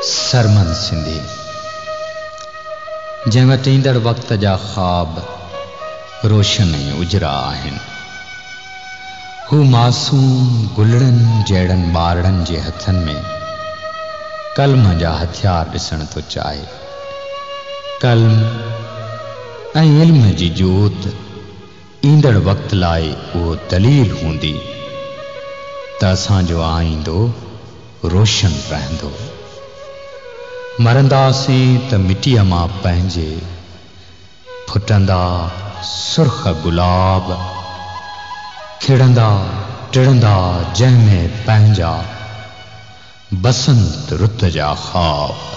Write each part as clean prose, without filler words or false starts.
सरमन सिंधी जंहिं वटि ईंदड़ वक़्त जा ख़्वाब रोशन ऐं उजरा आहिनि। हू मासूम गुलड़नि जहिड़नि ॿारनि जे हथनि में कलम जा हथियार ॾिसण थो चाहे। कलम ऐं इल्म जी जोत ईंदड़ वक़्त लाइ उहो दलील हूंदी त असांजो आईंदो रोशन रहंदो। मरंदासीं त मिटीअ मां पंहिंजे फुटंदा सुर्ख गुलाब, खिड़ंदा टिड़ंदा जंहिंमें पंहिंजा बसंत रुत जा ख़्वाब।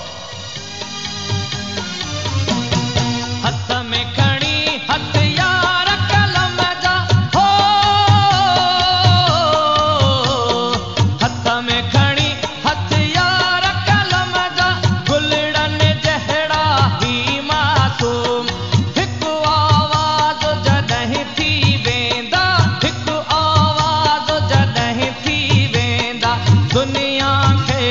दुनिया खे